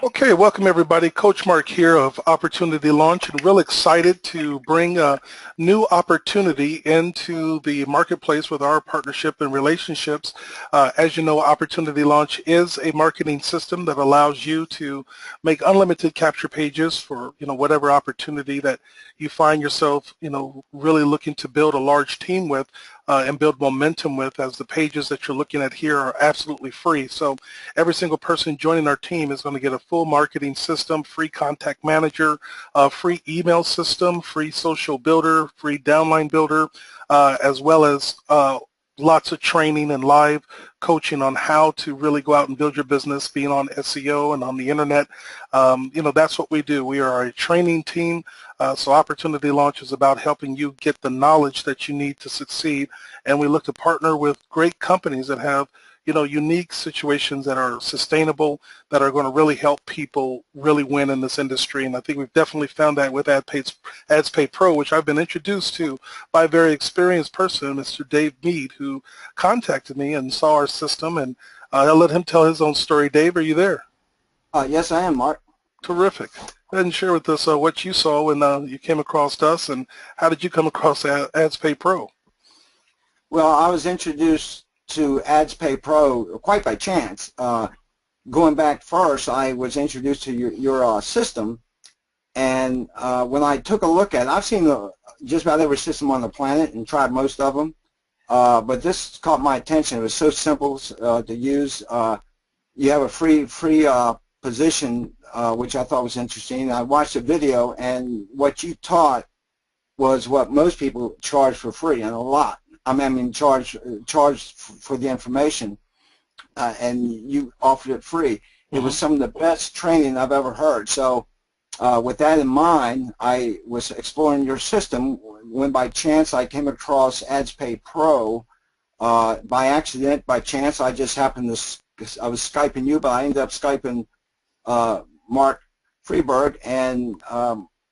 Okay, welcome everybody. Coach Mark here of Opportunity Launch, and real excited to bring a new opportunity into the marketplace with our partnership and relationships. As you know, Opportunity Launch is a marketing system that allows you to make unlimited capture pages for whatever opportunity that you find yourself really looking to build a large team with and build momentum with, as the pages that you're looking at here are absolutely free. So every single person joining our team is going to get a full marketing system, free contact manager, free email system, free social builder, free downline builder, as well as lots of training and live coaching on how to really go out and build your business, being on SEO and on the internet. That's what we do. We are a training team. So Opportunity Launch is about helping you get the knowledge that you need to succeed. And we look to partner with great companies that have unique situations that are sustainable, that are going to really help people really win in this industry. And I think we've definitely found that with AdsPayPro, which I've been introduced to by a very experienced person, Mr. Dave Mead, who contacted me and saw our system. And I'll let him tell his own story. Dave, are you there? Yes, I am, Mark. Terrific. Go ahead and share with us what you saw when you came across us, and how did you come across AdsPayPro? Well, I was introduced to AdsPayPro quite by chance. Going back first, I was introduced to your system, and when I took a look at it, I've seen just about every system on the planet and tried most of them, but this caught my attention. It was so simple to use. You have a free position, which I thought was interesting. I watched the video, and what you taught was what most people charge for free, and a lot. I mean, charge for the information, and you offered it free. It was some of the best training I've ever heard. So with that in mind, I was exploring your system when by chance I came across AdsPayPro. By accident, by chance, I just happened to, I was Skyping you, but I ended up Skyping Mark Freeberg, and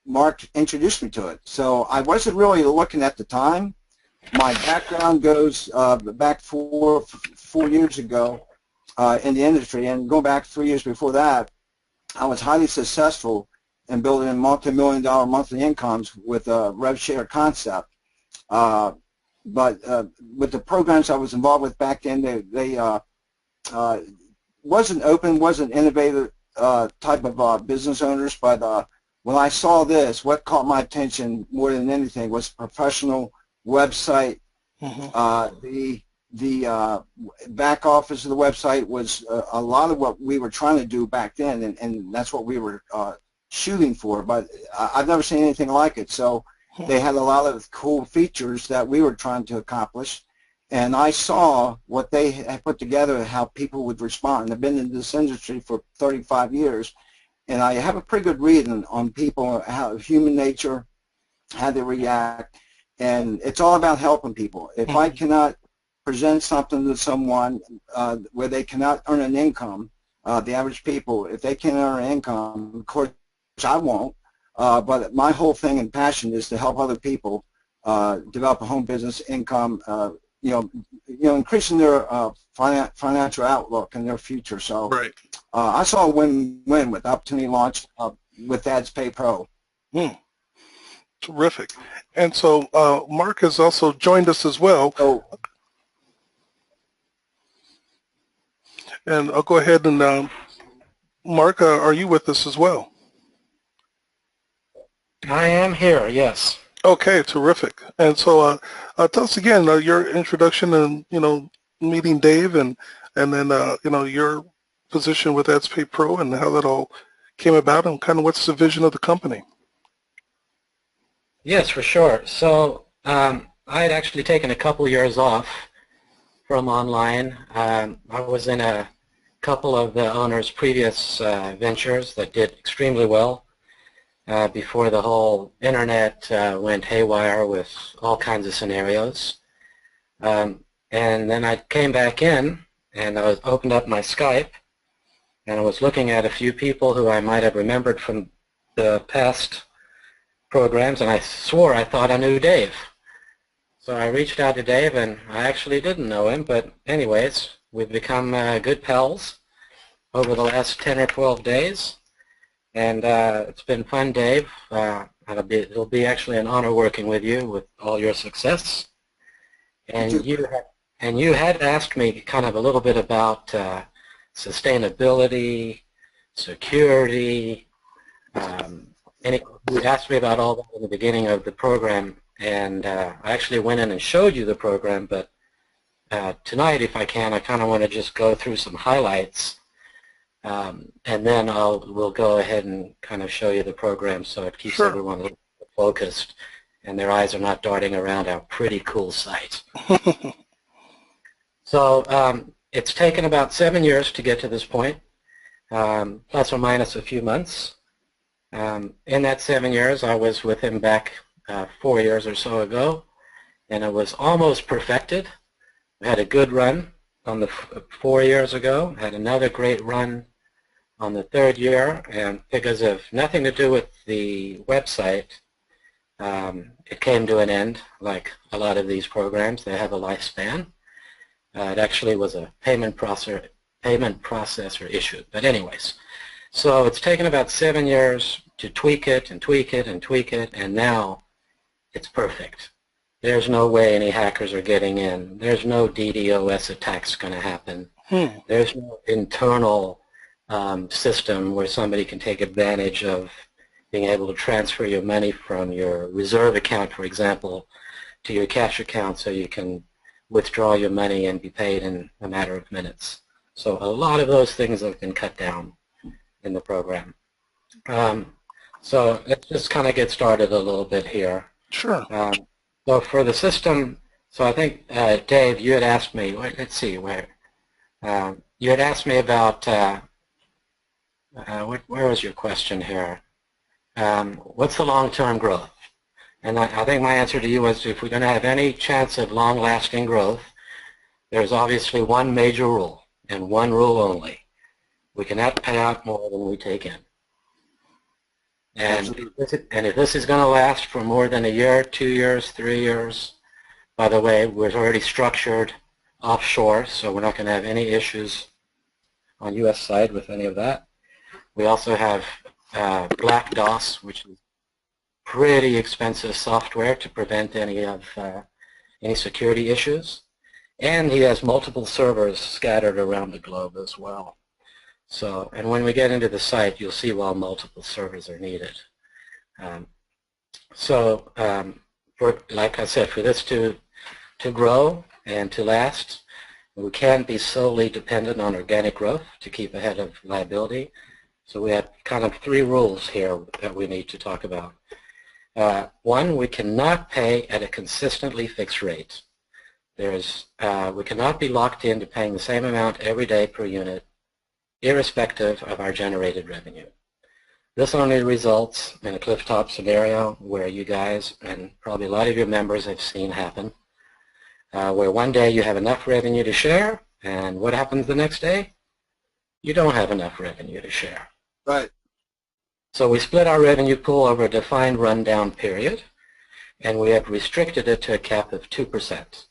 Mark introduced me to it. So I wasn't really looking at the time. My background goes back four years ago in the industry, and going back 3 years before that, I was highly successful in building multi-million-dollar monthly incomes with a rev share concept. But with the programs I was involved with back then, they wasn't open, wasn't innovative type of business owners. But when I saw this, what caught my attention more than anything was professional website. The back office of the website was a lot of what we were trying to do back then, and that's what we were shooting for. But I've never seen anything like it. So they had a lot of cool features that we were trying to accomplish, and I saw what they had put together and how people would respond. I've been in this industry for 35 years, and I have a pretty good read on people, how human nature, how they react. And it's all about helping people. If I cannot present something to someone where they cannot earn an income, the average people, if they can't earn an income, of course I won't, but my whole thing and passion is to help other people develop a home business income, increasing their financial outlook and their future. So Right. I saw a win-win with Opportunity Launch with AdsPayPro. Terrific. And so Mark has also joined us as well. So, And I'll go ahead and Mark, are you with us as well? I am here, yes. Okay, terrific. And so tell us again your introduction and meeting Dave, and then your position with AdsPayPro and how that all came about, and kind of what's the vision of the company. Yes, for sure. So I had actually taken a couple years off from online. I was in a couple of the owner's previous ventures that did extremely well before the whole internet went haywire with all kinds of scenarios. And then I came back in, and I opened up my Skype, and I was looking at a few people who I might have remembered from the past programs, and I swore I thought I knew Dave. So I reached out to Dave, and I actually didn't know him, but anyways, we've become good pals over the last 10 or 12 days. And it's been fun, Dave. It'll be actually an honor working with you with all your success. And you had asked me kind of a little bit about sustainability, security. You asked me about all that in the beginning of the program, and I actually went in and showed you the program, but tonight, if I can, I kind of want to just go through some highlights, and then we'll go ahead and kind of show you the program so it keeps everyone a little focused and their eyes are not darting around our pretty cool site. So it's taken about 7 years to get to this point, plus or minus a few months. In that 7 years, I was with him back 4 years or so ago, and it was almost perfected. We had a good run on the 4 years ago, had another great run on the 3rd year, and because of nothing to do with the website, it came to an end. Like a lot of these programs, they have a lifespan. It actually was a payment processor issue. But anyways, so it's taken about 7 years to tweak it and tweak it and tweak it, and now it's perfect. There's no way any hackers are getting in. There's no DDoS attacks going to happen. There's no internal system where somebody can take advantage of being able to transfer your money from your reserve account, for example, to your cash account so you can withdraw your money and be paid in a matter of minutes. So a lot of those things have been cut down in the program. So let's just kind of get started a little bit here. Sure. So for the system, so I think, Dave, you had asked me, let's see, where, you had asked me about, where was your question here? What's the long-term growth? And I think my answer to you was if we're going to have any chance of long-lasting growth, there's obviously one major rule, and one rule only. We cannot pay out more than we take in. And if this is going to last for more than a year, 2 years, 3 years, by the way, we're already structured offshore, so we're not going to have any issues on U.S. side with any of that. We also have Black DOS, which is pretty expensive software to prevent any security issues. And he has multiple servers scattered around the globe as well. So, and when we get into the site, you'll see why multiple servers are needed. Like I said, for this to grow and to last, we can't be solely dependent on organic growth to keep ahead of liability. So we have kind of 3 rules here that we need to talk about. One, we cannot pay at a consistently fixed rate. We cannot be locked into paying the same amount every day per unit, irrespective of our generated revenue. This only results in a cliff-top scenario where you guys, and probably a lot of your members have seen happen, where one day you have enough revenue to share, and what happens the next day? You don't have enough revenue to share. Right. So we split our revenue pool over a defined rundown period, and we have restricted it to a cap of 2%.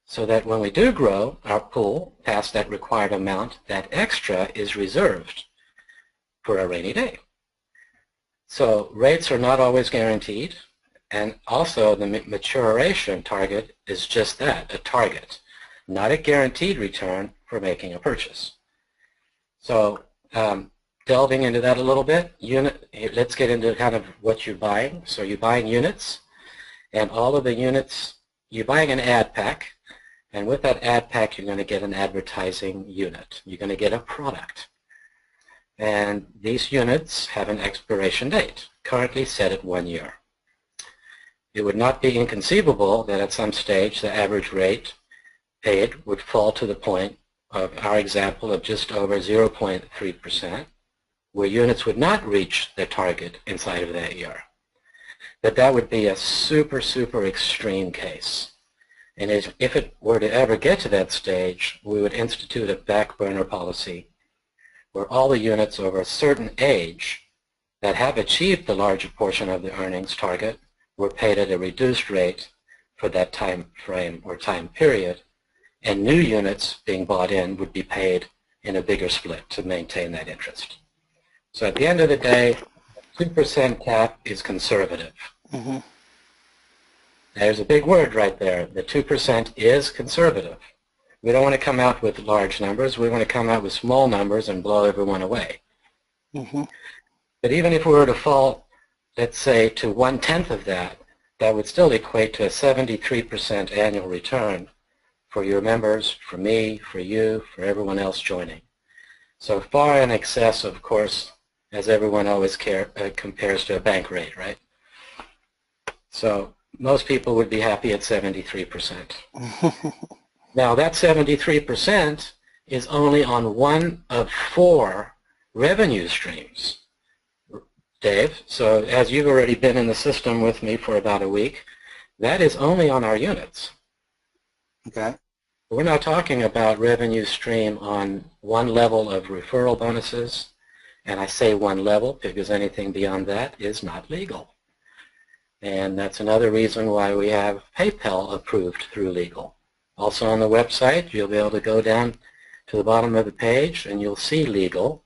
So that when we do grow our pool past that required amount, that extra is reserved for a rainy day. So rates are not always guaranteed, and also the maturation target is just that, a target, not a guaranteed return for making a purchase. So delving into that a little bit, let's get into kind of what you're buying. So you're buying units, and all of the units, you're buying an ad pack, and with that ad pack you're going to get an advertising unit. You're going to get a product. And these units have an expiration date, currently set at 1 year. It would not be inconceivable that at some stage the average rate paid would fall to the point of our example of just over 0.3%, where units would not reach their target inside of that year. But that would be a super, super extreme case. And if it were to ever get to that stage, we would institute a back burner policy where all the units over a certain age that have achieved the larger portion of the earnings target were paid at a reduced rate for that time frame or time period, and new units being bought in would be paid in a bigger split to maintain that interest. So at the end of the day, 2% cap is conservative. Mm-hmm. There's a big word right there. The 2% is conservative. We don't want to come out with large numbers. We want to come out with small numbers and blow everyone away. Mm-hmm. But even if we were to fall, let's say, to 1/10 of that, that would still equate to a 73% annual return for your members, for me, for you, for everyone else joining. So far in excess, of course, as everyone always compares to a bank rate, right? So most people would be happy at 73%. Now that 73% is only on one of 4 revenue streams, Dave. So as you've already been in the system with me for about a week, that is only on our units. Okay. We're not talking about revenue stream on one level of referral bonuses, and I say one level because anything beyond that is not legal. And that's another reason why we have PayPal approved through legal. Also on the website, you'll be able to go down to the bottom of the page and you'll see legal,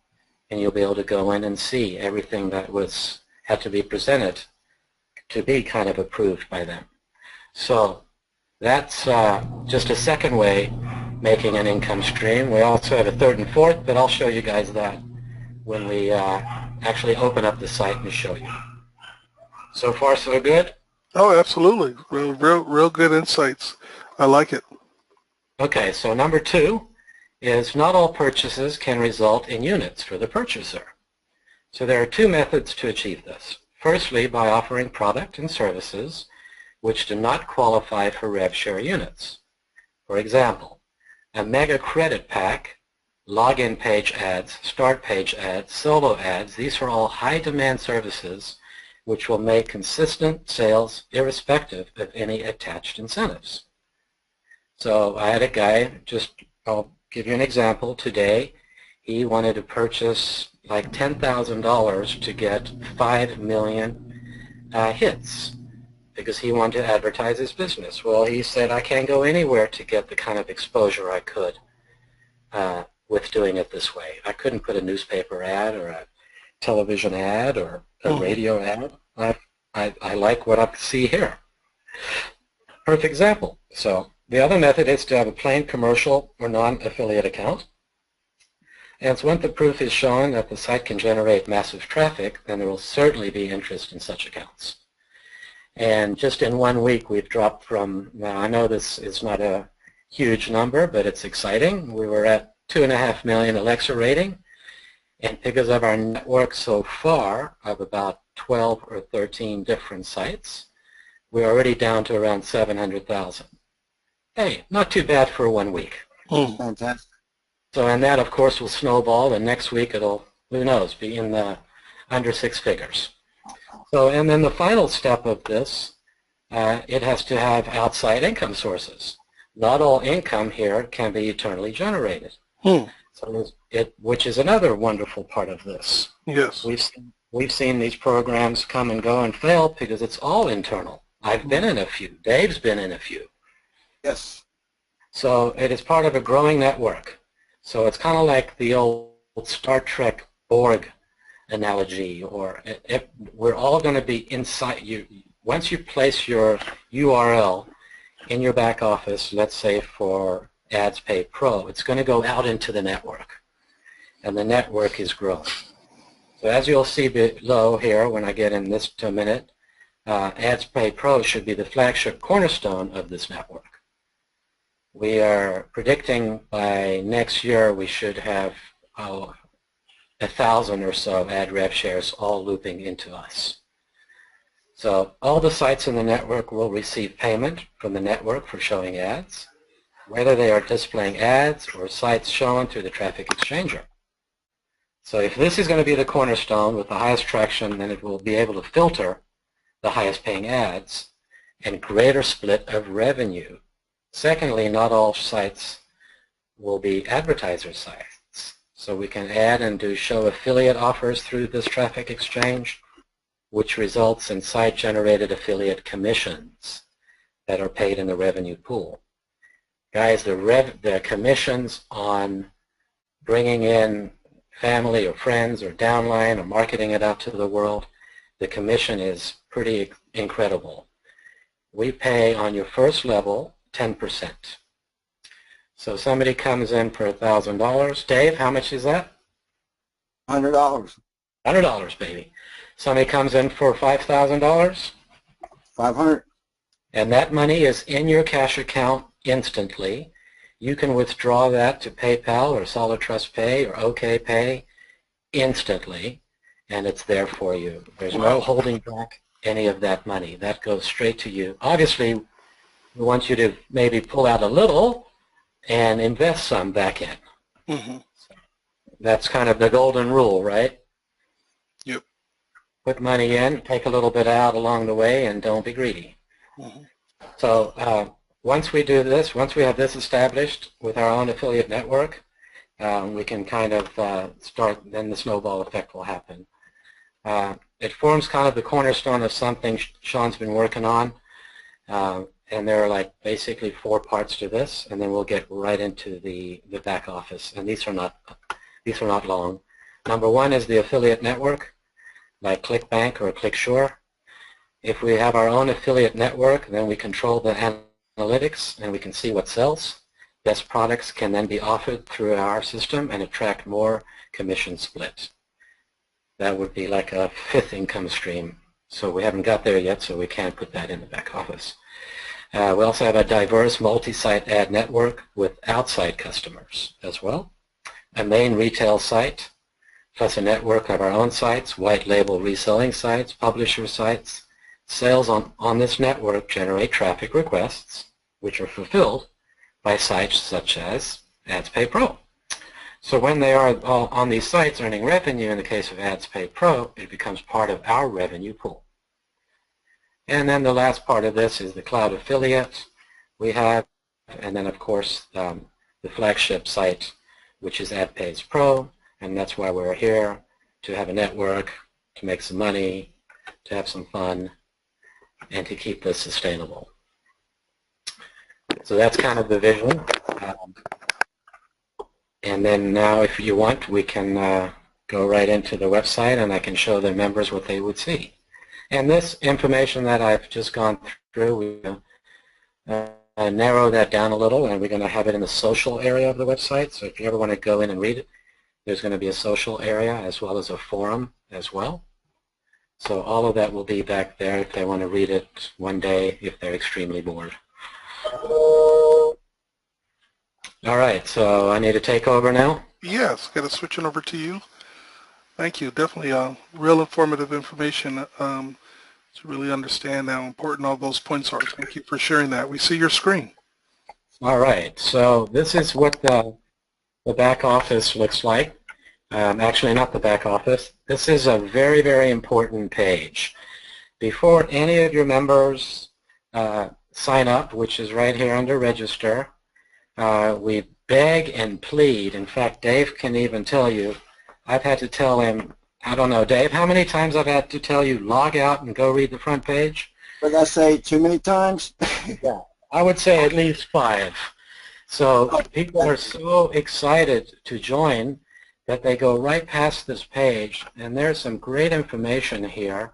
and you'll be able to go in and see everything that had to be presented to be kind of approved by them. So that's just a second way making an income stream. We also have a third and fourth, but I'll show you guys that when we actually open up the site and show you. So far, so good? Oh, absolutely. Real good insights. I like it. Okay, so number 2 is not all purchases can result in units for the purchaser. So there are 2 methods to achieve this. Firstly, by offering product and services which do not qualify for rev share units. For example, a mega credit pack, login page ads, start page ads, solo ads, these are all high demand services which will make consistent sales irrespective of any attached incentives. So I had a guy, I'll give you an example. Today, he wanted to purchase like $10,000 to get 5 million hits because he wanted to advertise his business. Well, he said, I can't go anywhere to get the kind of exposure I could with doing it this way. I couldn't put a newspaper ad or a television ad or a radio ad. I like what I see here. Perfect example. So the other method is to have a plain commercial or non-affiliate account. And so once the proof is shown that the site can generate massive traffic, then there will certainly be interest in such accounts. And just in 1 week, we've dropped from, now I know this is not a huge number, but it's exciting. We were at 2.5 million Alexa rating. And because of our network so far of about 12 or 13 different sites, we're already down to around 700,000. Hey, not too bad for 1 week. Fantastic. So, and that, of course, will snowball, and next week it'll, who knows, be in the under 6 figures. So, and then the final step of this, it has to have outside income sources. Not all income here can be eternally generated. So which is another wonderful part of this. Yes. We've seen these programs come and go and fail because it's all internal. I've been in a few. Dave's been in a few. Yes. So it is part of a growing network. So it's kind of like the old Star Trek Borg analogy, or we're all going to be inside you. Once you place your URL in your back office, let's say for AdsPayPro, it's going to go out into the network, and the network is growing. So as you'll see below here when I get in this to a minute, AdsPayPro should be the flagship cornerstone of this network. We are predicting by next year we should have 1,000 or so ad rev shares all looping into us. So all the sites in the network will receive payment from the network for showing ads, whether they are displaying ads or sites shown through the traffic exchanger. So if this is going to be the cornerstone with the highest traction, then it will be able to filter the highest paying ads and greater split of revenue. Secondly, not all sites will be advertiser sites. So we can add and do show affiliate offers through this traffic exchange, which results in site-generated affiliate commissions that are paid in the revenue pool. Guys, the commissions on bringing in family or friends or downline or marketing it out to the world, the commission is pretty incredible. We pay on your first level 10%. So somebody comes in for $1,000. Dave, how much is that? $100. $100, baby. Somebody comes in for $5,000. 500. And that money is in your cash account instantly. You can withdraw that to PayPal or Solid Trust Pay or OK Pay instantly, and it's there for you. There's no holding back any of that money. That goes straight to you. Obviously, we want you to maybe pull out a little and invest some back in. Mm-hmm. That's kind of the golden rule, right? Yep. Put money in, take a little bit out along the way, and don't be greedy. Mm-hmm. So once we do this, once we have this established with our own affiliate network, we can kind of start, then the snowball effect will happen. It forms kind of the cornerstone of something Sean's been working on, and there are like basically 4 parts to this, and then we'll get right into the back office, and these are not long. Number 1 is the affiliate network, like ClickBank or ClickSure. If we have our own affiliate network, then we control the analytics and we can see what sells. Best products can then be offered through our system and attract more commission split. That would be like a 5th income stream. So we haven't got there yet, so we can't put that in the back office. We also have a diverse multi-site ad network with outside customers as well. A main retail site, plus a network of our own sites, white label reselling sites, publisher sites. Sales on this network generate traffic requests, which are fulfilled by sites such as AdsPayPro. So when they are all on these sites earning revenue, in the case of AdsPayPro, it becomes part of our revenue pool. And then the last part of this is the cloud affiliate we have, and then of course the flagship site, which is AdsPayPro, and that's why we're here, to have a network, to make some money, to have some fun, and to keep this sustainable. So that's kind of the vision. And then now, if you want, we can go right into the website and I can show the members what they would see. And this information that I've just gone through, we narrow that down a little, and we're going to have it in the social area of the website. So if you ever want to go in and read it, there's going to be a social area as well as a forum as well. So all of that will be back there if they want to read it one day if they're extremely bored. All right, so I need to take over now? Yes, got to switch it over to you. Thank you. Definitely real informative information to really understand how important all those points are. Thank you for sharing that. We see your screen. All right, so this is what the back office looks like. Actually, not the back office. This is a very, very important page. Before any of your members sign up, which is right here under register, we beg and plead. In fact, Dave can even tell you, I've had to tell him, I don't know, Dave, how many times I've had to tell you log out and go read the front page? Did I say too many times? Yeah, I would say at least 5. So people are so excited to join that they go right past this page, and there's some great information here.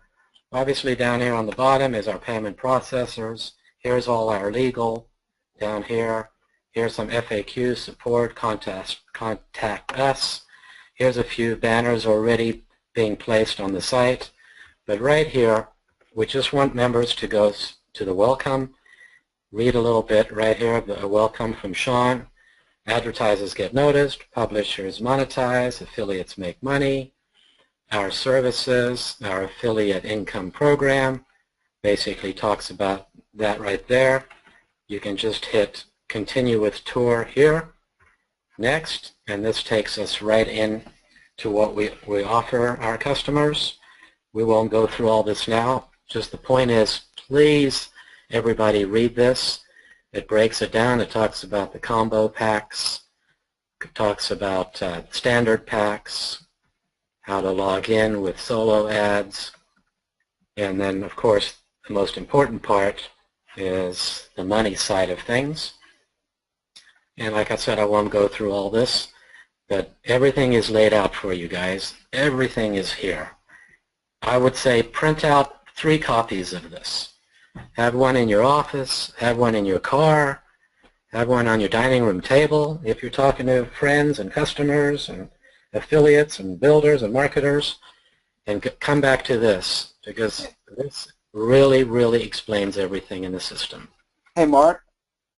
Obviously down here on the bottom is our payment processors. Here's all our legal down here. Here's some FAQ support, contact us. Here's a few banners already being placed on the site. But right here, we just want members to go to the welcome, read a little bit right here, a welcome from Sean. Advertisers get noticed, publishers monetize, affiliates make money. Our services, our affiliate income program, basically talks about that right there. You can just hit continue with tour here, next, and this takes us right in to what we offer our customers. We won't go through all this now. Just the point is, please, everybody read this. It breaks it down. It talks about the combo packs. It talks about standard packs, how to log in with solo ads, and then, of course, the most important part is the money side of things. And like I said, I won't go through all this. but everything is laid out for you guys. Everything is here. I would say print out 3 copies of this. Have one in your office, have one in your car, have one on your dining room table if you're talking to friends and customers and affiliates and builders and marketers, and come back to this, because this really, really explains everything in the system. Hey, Mark.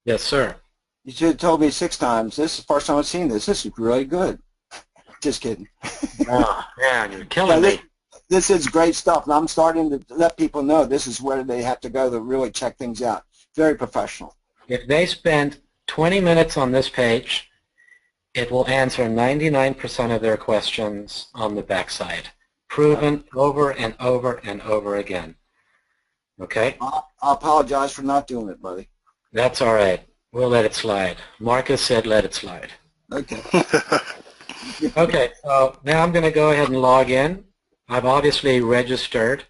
Yes, sir. You should have told me 6 times. This is the first time I've seen this. This is really good. Just kidding. Oh, man, you're killing me. This is great stuff, and I'm starting to let people know this is where they have to go to really check things out. Very professional. If they spend 20 minutes on this page, it will answer 99% of their questions on the backside. Proven over and over and over again. Okay? I apologize for not doing it, buddy. That's all right. We'll let it slide. Marcus said let it slide. Okay. Okay, so now I'm going to go ahead and log in. I've obviously registered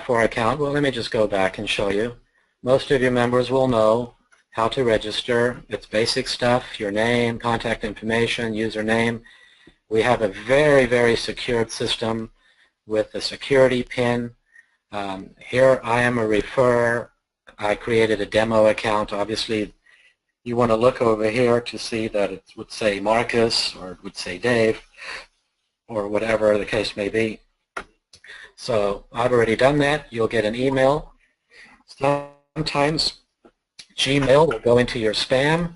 for an account. Well, let me just go back and show you. Most of your members will know how to register. It's basic stuff, your name, contact information, username. We have a very, very secured system with a security pin. Here I am a referrer. I created a demo account. Obviously, you want to look over here to see that it would say Marcus or it would say Dave or whatever the case may be. So I've already done that. You'll get an email. Sometimes Gmail will go into your spam.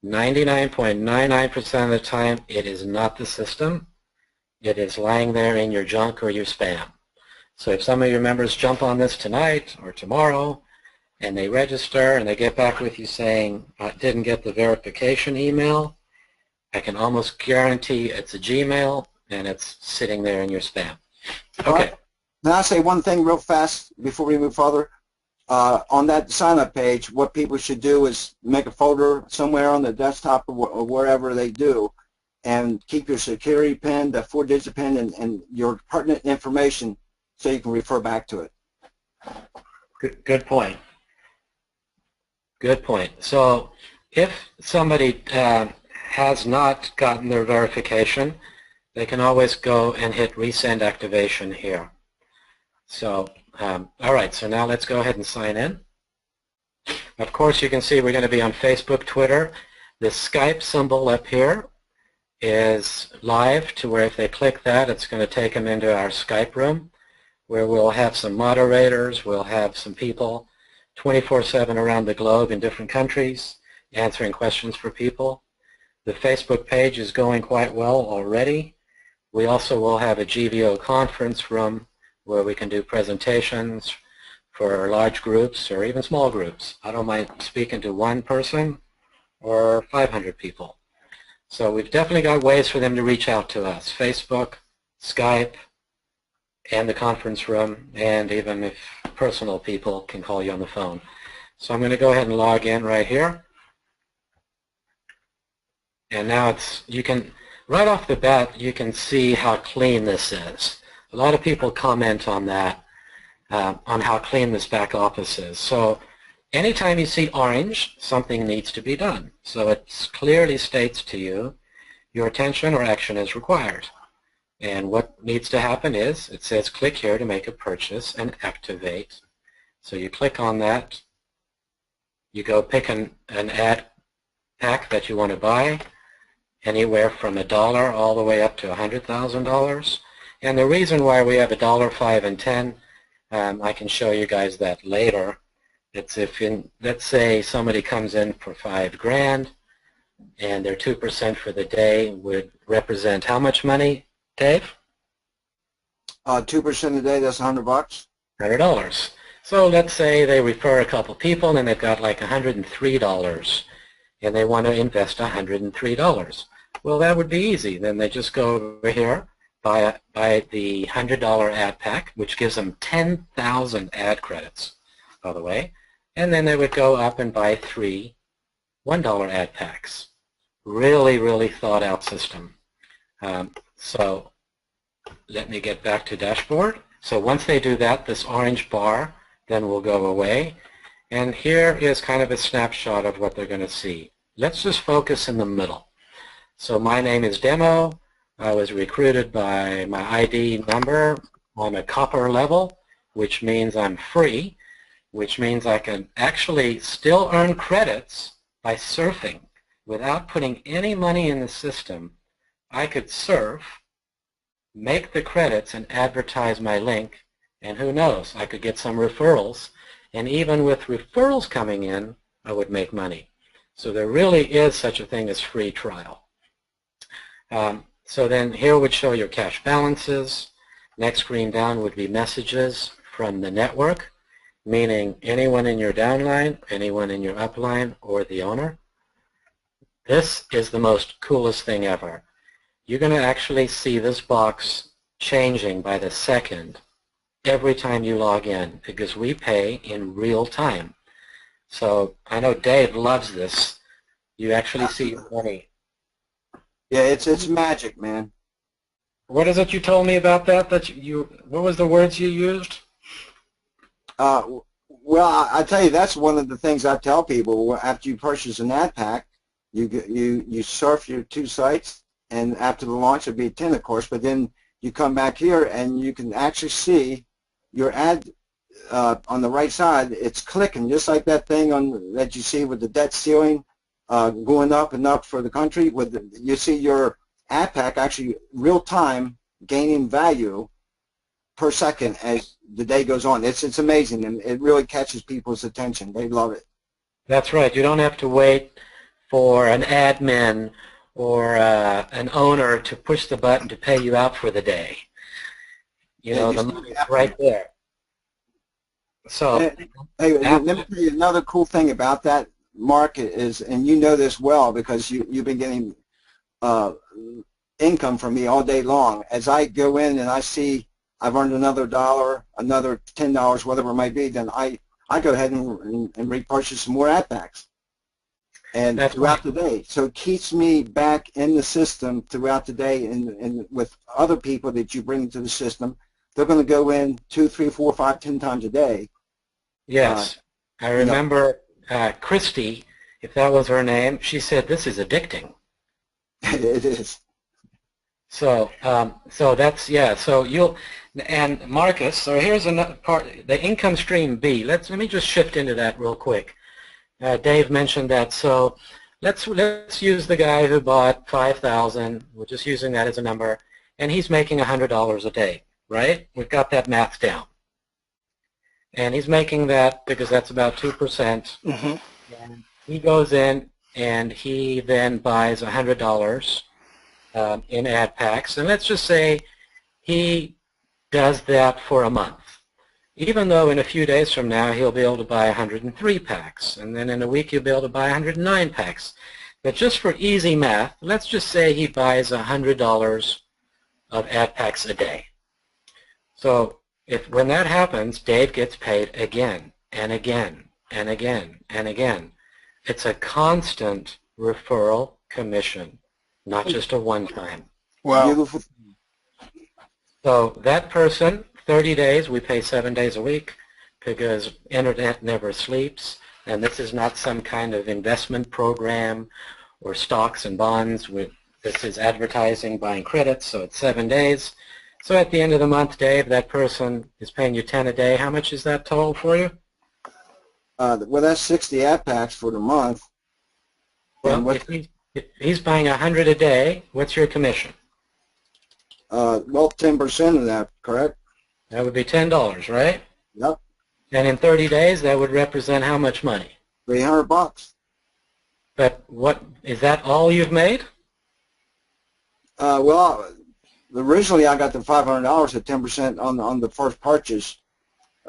99.99% of the time, it is not the system. It is lying there in your junk or your spam. So if some of your members jump on this tonight or tomorrow and they register and they get back with you saying, I didn't get the verification email, I can almost guarantee it's a Gmail and it's sitting there in your spam. Okay. Can I say one thing real fast before we move further? On that sign-up page, what people should do is make a folder somewhere on the desktop or wherever they do, and keep your security pin, the 4-digit pin, and your pertinent information so you can refer back to it. Good point. Good point. So if somebody has not gotten their verification, they can always go and hit resend activation here. So, all right, so now let's go ahead and sign in. Of course, you can see we're going to be on Facebook, Twitter. The Skype symbol up here is live to where if they click that, it's going to take them into our Skype room where we'll have some moderators, we'll have some people 24/7 around the globe in different countries answering questions for people. The Facebook page is going quite well already. We also will have a GVO conference room where we can do presentations for large groups or even small groups. I don't mind speaking to 1 person or 500 people. So we've definitely got ways for them to reach out to us. Facebook, Skype, and the conference room, and even if personal people can call you on the phone. So I'm going to go ahead and log in right here. And now you can, right off the bat, you can see how clean this is. A lot of people comment on that, on how clean this back office is. So anytime you see orange, something needs to be done. So it clearly states to you your attention or action is required. And what needs to happen is it says click here to make a purchase and activate. So you click on that. You go pick an ad pack that you want to buy, anywhere from $1 all the way up to $100,000. And the reason why we have $1, $5, and $10, I can show you guys that later. It's if let's say somebody comes in for $5,000 and their 2% for the day would represent how much money, Dave? 2% a day, that's $100. $100. So let's say they refer a couple people and they've got like $103 and they want to invest $103. Well, that would be easy. Then they just go over here, buy the $100 ad pack, which gives them 10,000 ad credits, by the way, and then they would go up and buy 3 $1 ad packs. Really, really thought out system. So let me get back to dashboard. So once they do that, this orange bar then will go away. And here is kind of a snapshot of what they're going to see. Let's just focus in the middle. So my name is Demo. I was recruited by my ID number on a copper level, which means I'm free, which means I can actually still earn credits by surfing without putting any money in the system. I could surf, make the credits, and advertise my link, and who knows, I could get some referrals, and even with referrals coming in, I would make money. So there really is such a thing as free trial. So then here would show your cash balances. Next screen down would be messages from the network, meaning anyone in your downline, anyone in your upline, or the owner. This is the most coolest thing ever. You're going to actually see this box changing by the second every time you log in, because we pay in real time. So I know Dave loves this. You actually see your money. Yeah, it's magic, man. What is it you told me about that? What was the words you used? Well, I tell you, that's one of the things I tell people. After you purchase an ad pack, you surf your 2 sites, and after the launch, it'll be 10, of course. But then you come back here, and you can actually see your ad on the right side. It's clicking just like that thing that you see with the debt ceiling going up and up for the country. You see your ad pack actually real time gaining value per second as the day goes on. It's amazing, and it really catches people's attention. They love it. That's right. You don't have to wait for an admin or an owner to push the button to pay you out for the day. You know, the money's right there. So, hey, let me tell you another cool thing about that market is, and you know this well because you've been getting income from me all day long. As I go in and I see I've earned another $1, another $10, whatever it might be, then I go ahead and repurchase some more ad packs. And that's throughout right. the day. So it keeps me back in the system throughout the day, and with other people that you bring into the system, they're going to go in 2, 3, 4, 5, 10 times a day. Yes. I remember Christy, if that was her name, she said, this is addicting. It is. So, so that's, yeah, so you'll, and Marcus, so here's another part, the income stream B. Let me just shift into that real quick. Dave mentioned that, so let's use the guy who bought 5,000, we're just using that as a number, and he's making $100 a day, right? We've got that math down. And he's making that because that's about 2%. Mm-hmm. And he goes in and he then buys $100 in ad packs, and let's just say he does that for a month. Even though in a few days from now he'll be able to buy 103 packs, and then in a week he'll be able to buy 109 packs. But just for easy math, let's just say he buys $100 of ad packs a day. So when that happens, Dave gets paid again and again and again and again. It's a constant referral commission, not just a one-time. Wow. Beautiful. So that person, 30 days, we pay 7 days a week because internet never sleeps, and this is not some kind of investment program or stocks and bonds. This is advertising, buying credits, so it's 7 days. So at the end of the month, Dave, that person is paying you 10 a day. How much is that total for you? Well, that's 60 ad packs for the month. Well, if he's buying 100 a day, what's your commission? Well, 10% of that, correct? That would be $10, right? Yep. And in 30 days, that would represent how much money? $300. But what, is that all you've made? Well, originally I got the $500 at 10% on the first purchase.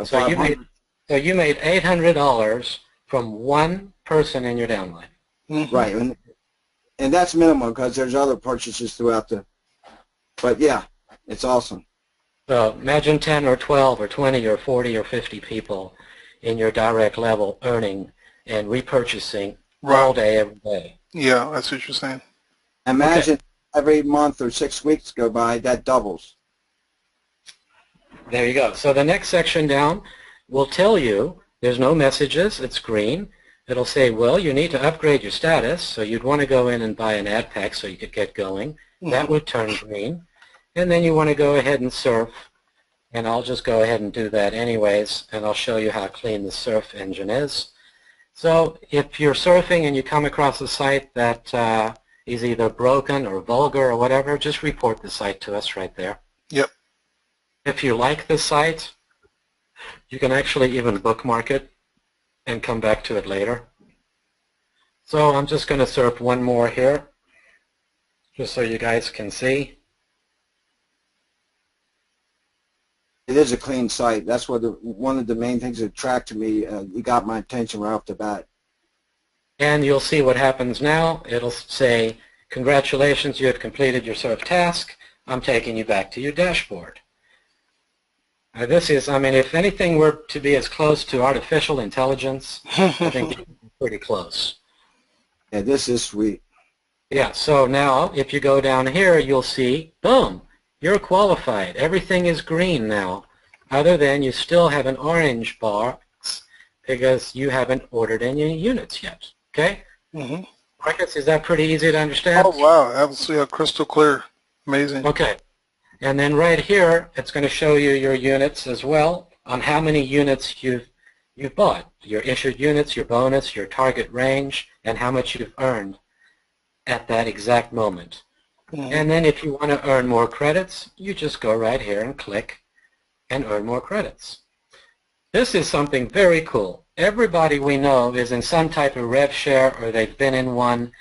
So you made $800 from one person in your downline. Mm-hmm. Right, and that's minimum because there's other purchases throughout the. But yeah, it's awesome. So imagine 10 or 12 or 20 or 40 or 50 people in your direct level earning and repurchasing all day, every day. Yeah, that's what you're saying. Imagine every month or 6 weeks go by, that doubles. There you go. So the next section down will tell you there's no messages. It's green. it'll say, well, you need to upgrade your status, so you'd want to go in and buy an ad pack so you could get going. That would turn green. And then you want to go ahead and surf, and I'll just go ahead and do that anyways, and I'll show you how clean the surf engine is. So if you're surfing and you come across a site that is either broken or vulgar or whatever, just report the site to us right there. Yep. If you like the site, you can actually even bookmark it and come back to it later. So I'm just going to surf one more here, just so you guys can see. It is a clean site. That's what one of the main things that attracted me. You got my attention right off the bat. And you'll see what happens now. It'll say, congratulations, you have completed your surf task. I'm taking you back to your dashboard. This is, I mean, if anything were to be as close to artificial intelligence, I think it's pretty close. Yeah, this is sweet. Yeah, so now if you go down here, you'll see, boom, you're qualified. Everything is green now, other than you still have an orange box because you haven't ordered any units yet. Okay? Marcus, is that pretty easy to understand? Oh, wow. Absolutely crystal clear. Amazing. Okay. And then right here, it's going to show you your units as well on how many units you've bought. Your issued units, your bonus, your target range, and how much you've earned at that exact moment. And then if you want to earn more credits, you just go right here and click and earn more credits. This is something very cool. Everybody we know is in some type of rev share, or they've been in one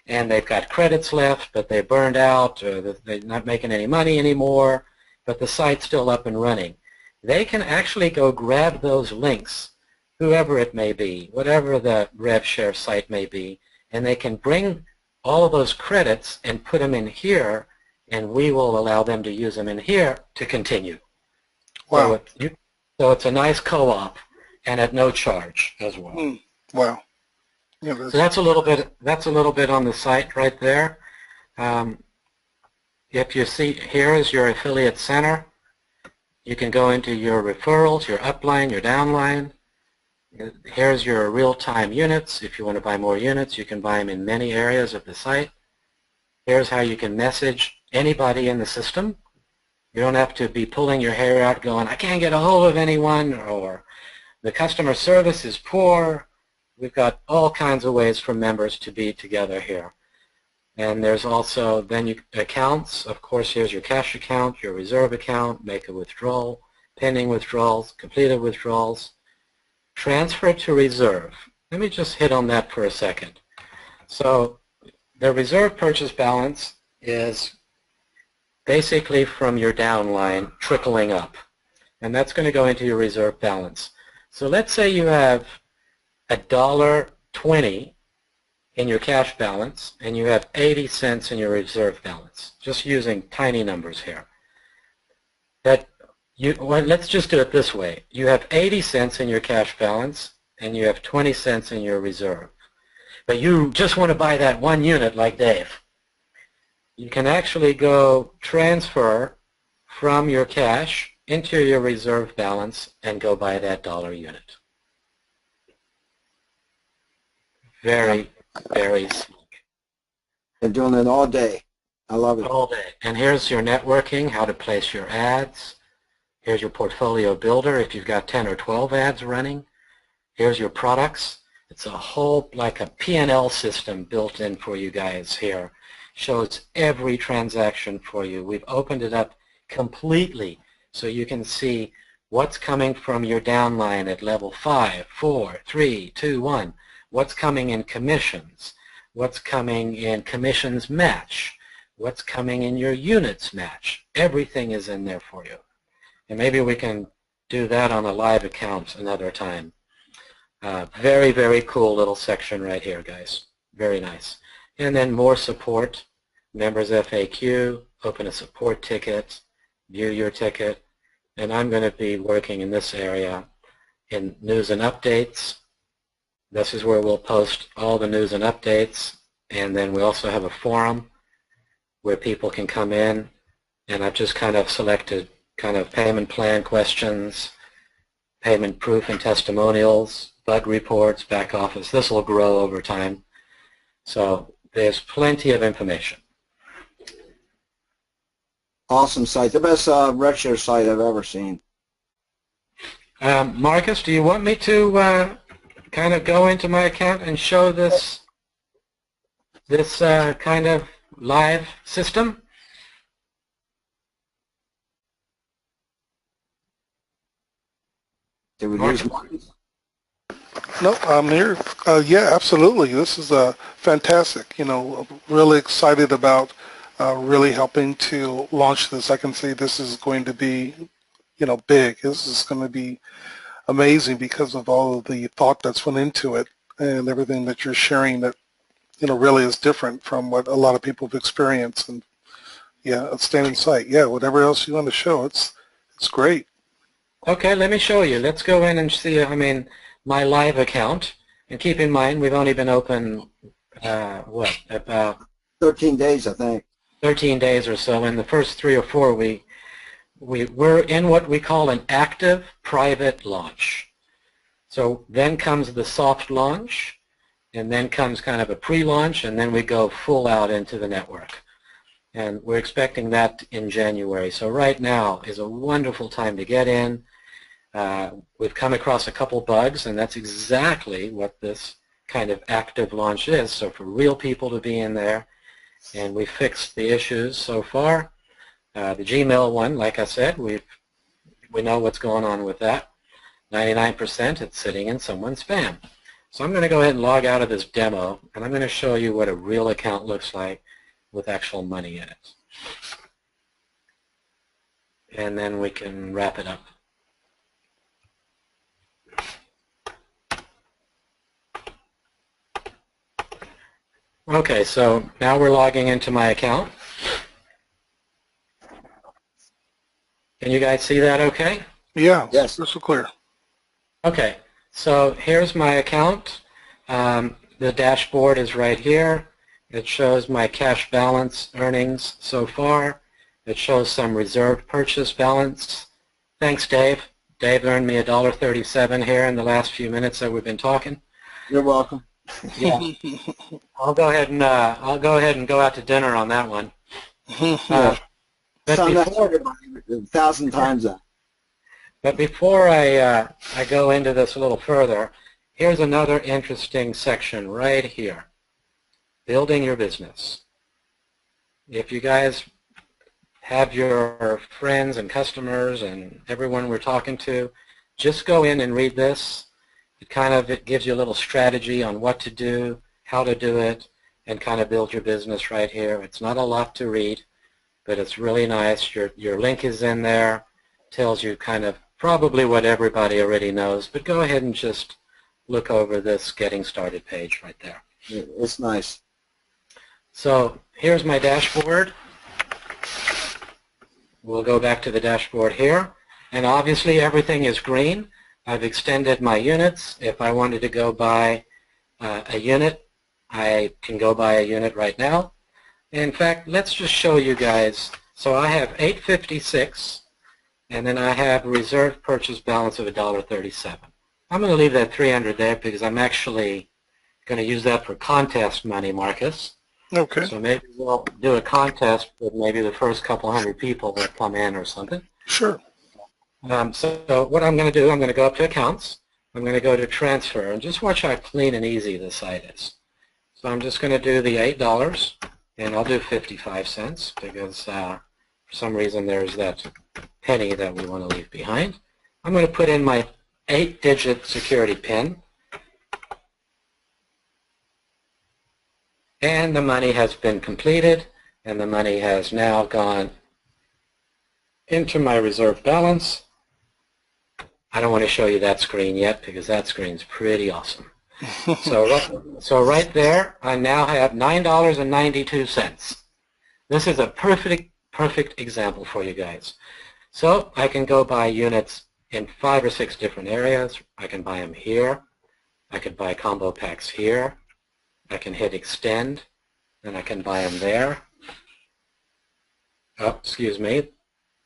and they've got credits left, but they burned out, or they're not making any money anymore, but the site's still up and running. They can actually go grab those links, whoever it may be, whatever the rev share site may be, and they can bring all of those credits and put them in here, and we will allow them to use them in here to continue. Wow. So it's a nice co-op and at no charge as well. Wow. Yeah, so that's a little bit on the site right there. If you see, here is your affiliate center. You can go into your referrals, your upline, your downline. Here's your real-time units. If you want to buy more units, you can buy them in many areas of the site. Here's how you can message anybody in the system. You don't have to be pulling your hair out going, I can't get a hold of anyone, or the customer service is poor. We've got all kinds of ways for members to be together here. And there's also then accounts. Of course, here's your cash account, your reserve account, make a withdrawal, pending withdrawals, completed withdrawals. Transfer to reserve. Let me just hit on that for a second. So the reserve purchase balance is basically from your downline trickling up. And that's going to go into your reserve balance. So let's say you have $1.20 in your cash balance and you have 80 cents in your reserve balance, just using tiny numbers here. Well, let's just do it this way. You have 80 cents in your cash balance and you have 20 cents in your reserve. But you just want to buy that one unit like Dave. You can actually go transfer from your cash into your reserve balance and go buy that dollar unit. Very, very sleek. They're doing it all day. I love it. All day. And here's your networking, how to place your ads. Here's your portfolio builder if you've got 10 or 12 ads running. Here's your products. It's a whole, like a P&L system built in for you guys here. Shows every transaction for you. We've opened it up completely so you can see what's coming from your downline at level 5, 4, 3, 2, 1. What's coming in commissions. What's coming in commissions match. What's coming in your units match. Everything is in there for you. And maybe we can do that on a live account another time. Very, very cool little section right here, guys. Very nice. And then more support, members FAQ, open a support ticket, view your ticket. And I'm going to be working in this area in news and updates. This is where we'll post all the news and updates. And then we also have a forum where people can come in. And I've just kind of selected kind of payment plan questions, payment proof and testimonials, bug reports, back office. This will grow over time. So there's plenty of information. Awesome site. The best RecShare site I've ever seen. Marcus, do you want me to kind of go into my account and show this kind of live system? Did we lose Marcus? No, I'm here. Yeah, absolutely. This is fantastic. You know, really excited about really helping to launch this. I can see this is going to be, you know, big. This is going to be amazing because of all of the thought that's went into it and everything that you're sharing that, you know, really is different from what a lot of people have experienced. And yeah, outstanding site. Yeah, whatever else you want to show, it's great. Okay, let me show you. Let's go in and see, my live account. And keep in mind, we've only been open, about 13 days, I think. 13 days or so. In the first 3 or 4, we're in what we call an active private launch. So then comes the soft launch, and then comes kind of a pre-launch, and then we go full out into the network. And we're expecting that in January. So right now is a wonderful time to get in. We've come across a couple bugs, and that's exactly what this kind of active launch is. So for real people to be in there, and we fixed the issues so far. The Gmail one, like I said, we know what's going on with that. 99% it's sitting in someone's spam. So I'm going to go ahead and log out of this demo, and I'm going to show you what a real account looks like with actual money in it. And then we can wrap it up. Okay, so now we're logging into my account. Can you guys see that okay? Yeah, Yes. crystal clear. Okay, so here's my account. The dashboard is right here. It shows my cash balance earnings so far. It shows some reserve purchase balance. Thanks, Dave. Dave earned me $1.37 here in the last few minutes that we've been talking. You're welcome. Yeah. I'll go ahead and go out to dinner on that one. But Sound that before, everybody 1,000 times that. But before I go into this a little further, here's another interesting section right here. Building your business. If you guys have your friends and customers and everyone we're talking to, just go in and read this. It gives you a little strategy on what to do, how to do it, and kind of build your business right here. It's not a lot to read, but it's really nice. Your link is in there, tells you kind of probably what everybody already knows, but go ahead and just look over this getting started page right there. It's nice. So here's my dashboard. We'll go back to the dashboard here, and obviously everything is green. I've extended my units. If I wanted to go buy a unit, I can go buy a unit right now. In fact, let's just show you guys. So I have $8.56, and then I have a reserve purchase balance of $1.37. I'm going to leave that $300 there because I'm actually going to use that for contest money, Marcus. Okay. So maybe we'll do a contest with maybe the first couple hundred people that come in or something. Sure. So what I'm going to do, I'm going to go up to accounts. I'm going to go to transfer, and just watch how clean and easy this site is. So I'm just going to do the $8, and I'll do 55 cents because for some reason there's that penny that we want to leave behind. I'm going to put in my 8-digit security PIN, and the money has been completed, and the money has now gone into my reserve balance. I don't want to show you that screen yet because that screen's pretty awesome. So right there, I now have $9.92. This is a perfect example for you guys. So I can go buy units in 5 or 6 different areas. I can buy them here. I could buy combo packs here. I can hit extend, and I can buy them there. Oh, excuse me.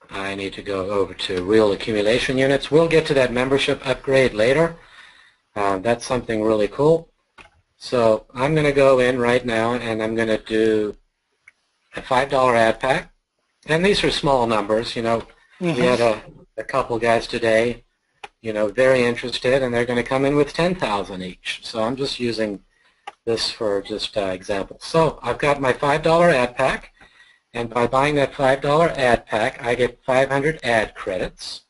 I need to go over to real accumulation units. We'll get to that membership upgrade later. That's something really cool. So I'm going to go in right now and I'm going to do a $5 ad pack. And these are small numbers. We had a couple guys today, very interested, and they're going to come in with 10,000 each. So I'm just using this for just example. So I've got my $5 ad pack, and by buying that $5 ad pack, I get 500 ad credits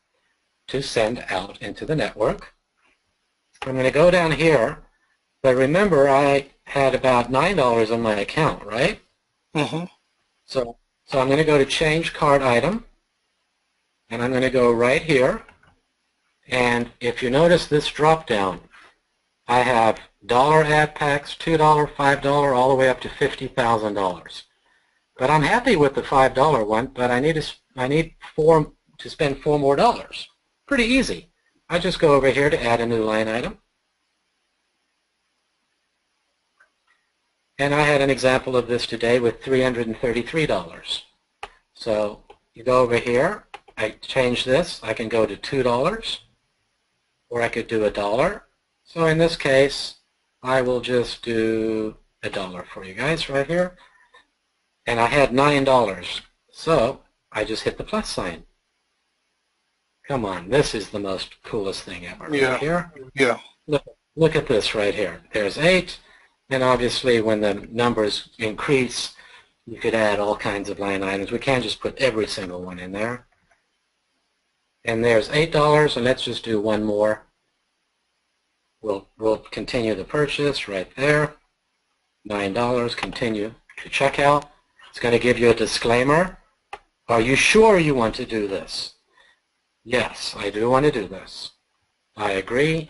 to send out into the network. I'm going to go down here, but remember I had about $9 on my account, right? So I'm going to go to change card item, and I'm going to go right here, and if you notice this drop down, I have dollar ad packs, $2, $5, all the way up to $50,000. But I'm happy with the $5 one, but I need to spend $4 more. Pretty easy. I just go over here to add a new line item. And I had an example of this today with $333. So you go over here, I change this, I can go to $2, or I could do $1. So in this case, I will just do $1 for you guys right here. And I had $9, so I just hit the plus sign. Come on, this is the most coolest thing ever. Yeah. Right here. Yeah. Look at this right here. There's 8, and obviously when the numbers increase, you could add all kinds of line items. We can't just put every single one in there. And there's $8, and let's just do one more. We'll continue the purchase right there. $9, continue to checkout. It's going to give you a disclaimer. Are you sure you want to do this? Yes, I do want to do this. I agree.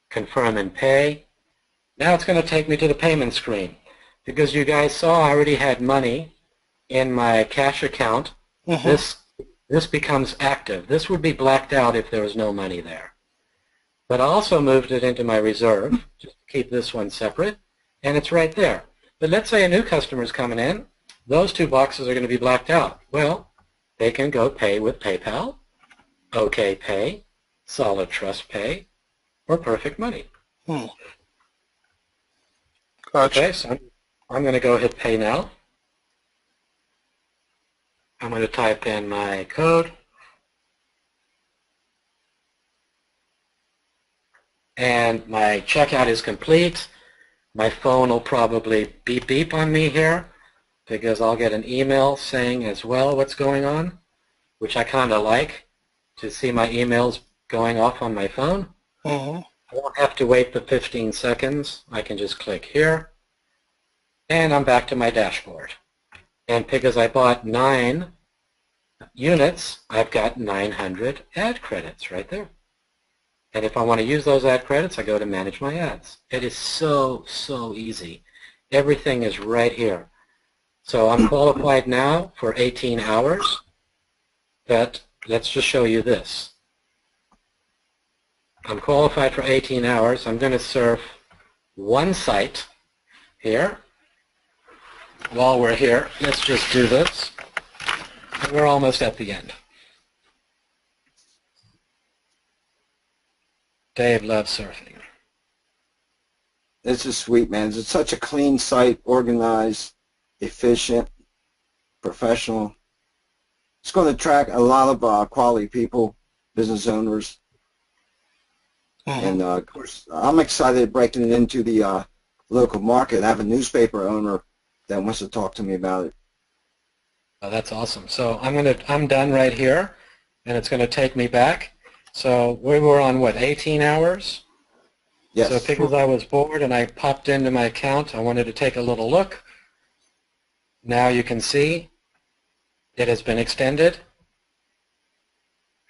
Confirm and pay. Now it's going to take me to the payment screen. Because you guys saw I already had money in my cash account. This becomes active. This would be blacked out if there was no money there. But I also moved it into my reserve, just to keep this one separate, and it's right there. But let's say a new customer is coming in. Those 2 boxes are going to be blacked out. Well, they can go pay with PayPal, OK Pay, Solid Trust Pay, or Perfect Money. Gotcha. Okay, so I'm going to go hit Pay Now. I'm going to type in my code. And my checkout is complete. My phone will probably beep beep on me here because I'll get an email saying as well what's going on, which I kind of like to see my emails going off on my phone. I won't have to wait the 15 seconds. I can just click here, and I'm back to my dashboard. And because I bought 9 units, I've got 900 ad credits right there. And if I want to use those ad credits, I go to Manage My Ads. It is so easy. Everything is right here. So I'm qualified now for 18 hours, but let's just show you this. I'm qualified for 18 hours. I'm going to serve one site here. While we're here, let's just do this. And we're almost at the end. Dave loves surfing. This is sweet, man. It's such a clean site, organized, efficient, professional. It's going to attract a lot of quality people, business owners. And, of course, I'm excited breaking it into the local market. I have a newspaper owner that wants to talk to me about it. Oh, that's awesome. So I'm done right here, and it's going to take me back. So we were on, what, 18 hours? Yes. So because I was bored and I popped into my account, I wanted to take a little look. Now you can see it has been extended.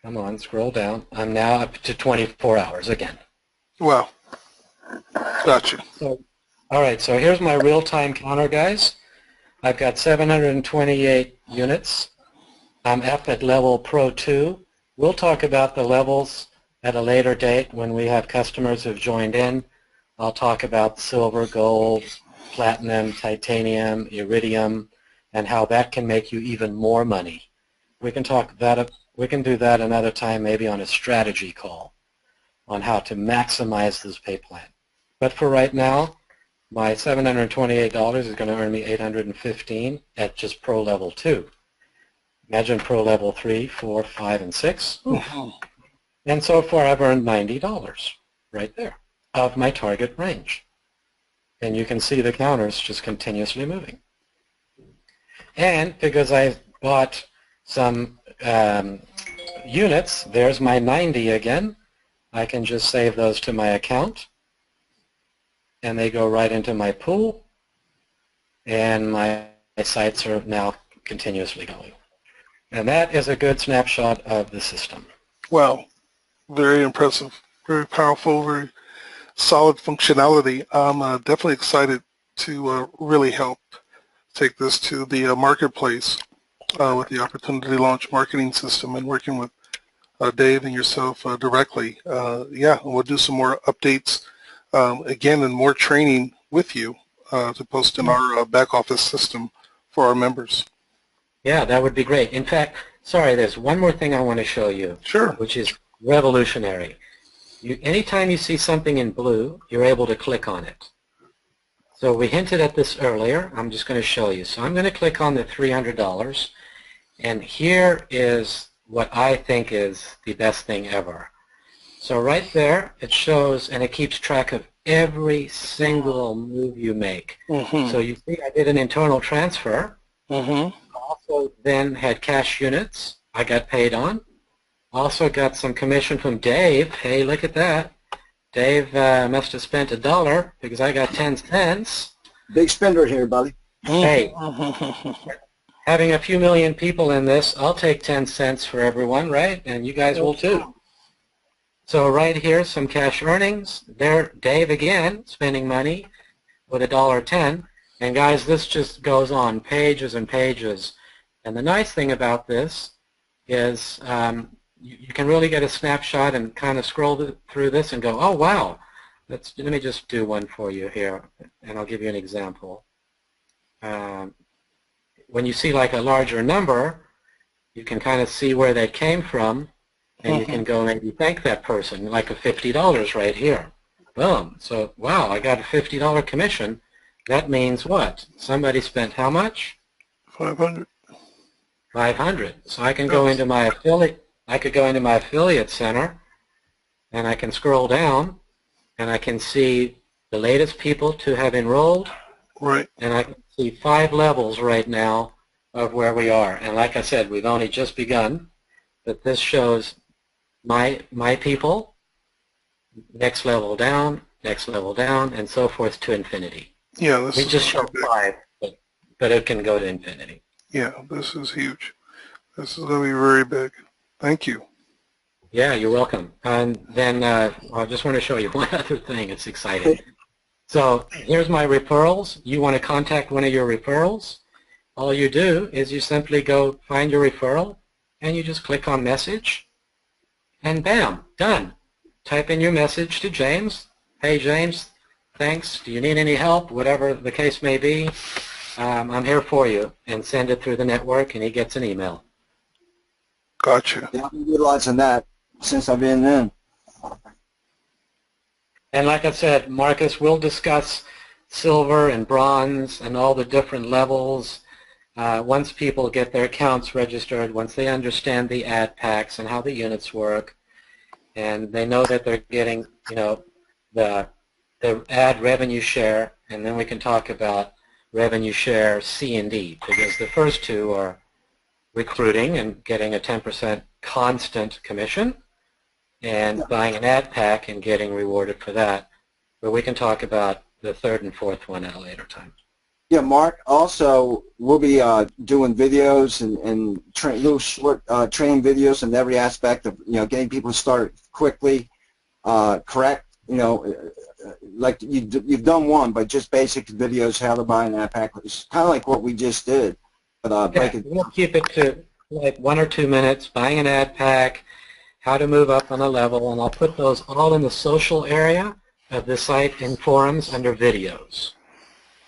Come on, scroll down. I'm now up to 24 hours again. Wow. Gotcha. So, all right, so here's my real-time counter, guys. I've got 728 units. I'm up at level Pro 2. We'll talk about the levels at a later date when we have customers who've joined in. I'll talk about silver, gold, platinum, titanium, iridium, and how that can make you even more money. We can talk that. We can do that another time, maybe on a strategy call. on how to maximize this pay plan. But for right now, my $728 is going to earn me $815 at just Pro Level 2. Imagine Pro Level 3, 4, 5, and 6. And so far I've earned $90 right there of my target range. And you can see the counters just continuously moving. And because I bought some units, there's my 90 again. I can just save those to my account, and they go right into my pool, and my sites are now continuously going. And that is a good snapshot of the system. Wow, very impressive, very powerful, very solid functionality. I'm definitely excited to really help take this to the marketplace with the Opportunity Launch marketing system and working with Dave and yourself directly. Yeah, we'll do some more updates again and more training with you to post in our back office system for our members. Yeah, that would be great. In fact, sorry, there's one more thing I want to show you. Sure. Which is revolutionary. Anytime you see something in blue, you're able to click on it. So we hinted at this earlier. I'm just going to show you. So I'm going to click on the $300, and here is what I think is the best thing ever. So right there, it shows, and it keeps track of every single move you make. So you see I did an internal transfer. Also then had cash units I got paid on. Also got some commission from Dave. Hey, look at that. Dave must have spent $1 because I got 10 cents. Big spender here, buddy. Hey, having a few million people in this, I'll take 10 cents for everyone, right? And you guys will too. So right here, some cash earnings. There, Dave again, spending money with $1.10. And guys, this just goes on pages and pages. And the nice thing about this is you can really get a snapshot and kind of scroll through this and go, oh, wow. Let me just do one for you here, and I'll give you an example. When you see like a larger number, you can kind of see where they came from, and you can go maybe thank that person, like a $50 right here. Boom. So, wow, I got a $50 commission. That means what? Somebody spent how much? 500. 500. So I can go into my affiliate. I could go into my affiliate center, and I can scroll down, and I can see the latest people to have enrolled. Right. And I can see 5 levels right now of where we are. And like I said, we've only just begun, but this shows my people, next level down, and so forth to infinity. Yeah, this we is just showed 5, but it can go to infinity. Yeah, this is huge. This is going to be very big. Thank you. Yeah, you're welcome. And then I just want to show you one other thing. It's exciting. So here's my referrals. You want to contact one of your referrals. All you do is you simply go find your referral, and you just click on message, and bam, done. Type in your message to James. Hey, James, thanks. Do you need any help? Whatever the case may be, I'm here for you. And send it through the network, and he gets an email. Gotcha. Yeah, I'm utilizing that since I've been in. And like I said, Marcus will discuss silver and bronze and all the different levels once people get their accounts registered, once they understand the ad packs and how the units work, and they know that they're getting, you know, the ad revenue share, and then we can talk about revenue share C and D, because the first two are recruiting and getting a 10% constant commission, and buying an ad pack and getting rewarded for that. But we can talk about the third and fourth one at a later time. Yeah, Mark, also we'll be doing videos and little short training videos in every aspect of, you know, getting people to start quickly, correct, you know, like you've done one, but just basic videos, how to buy an ad pack. It's kind of like what we just did. But yeah, we'll keep it to like 1 or 2 minutes, buying an ad pack, how to move up on a level, and I'll put those all in the social area of the site in forums under videos.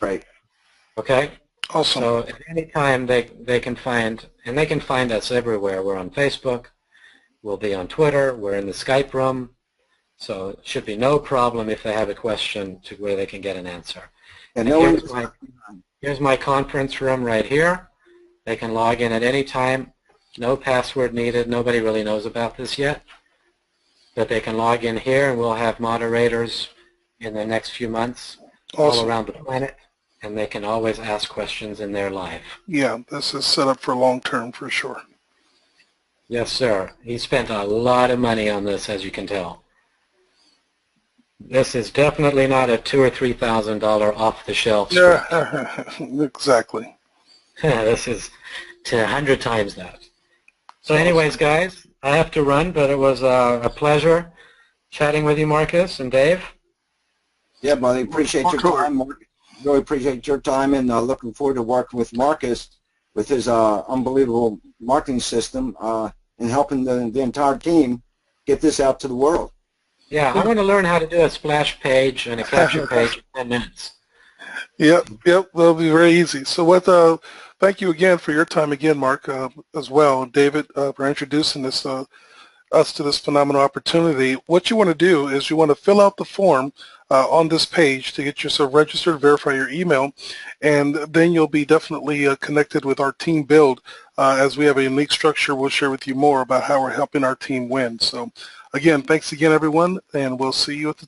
Right. Okay? Awesome. So at any time they can find, and they can find us everywhere. We're on Facebook, we'll be on Twitter, we're in the Skype room, So it should be no problem if they have a question to where they can get an answer. And here's my conference room right here. They can log in at any time. No password needed. Nobody really knows about this yet. But they can log in here, and we'll have moderators in the next few months all around the planet, and they can always ask questions in there live. Yeah, this is set up for long term for sure. Yes, sir. He spent a lot of money on this, as you can tell. This is definitely not a $2,000 or $3,000 off-the-shelf script. Yeah, exactly. This is 100 times that. So anyways, guys, I have to run, but it was a pleasure chatting with you, Marcus and Dave. Yeah, buddy, appreciate your time. Really appreciate your time, and looking forward to working with Marcus with his unbelievable marketing system and helping the entire team get this out to the world. Yeah, I want to learn how to do a splash page and a capture page in 10 minutes. Yep, that'll be very easy. So thank you again for your time again, Mark, as well, David, for introducing us to this phenomenal opportunity. What you want to do is you want to fill out the form on this page to get yourself registered, verify your email, and then you'll be definitely connected with our team build as we have a unique structure. We'll share with you more about how we're helping our team win. So again, thanks again, everyone, and we'll see you at the top.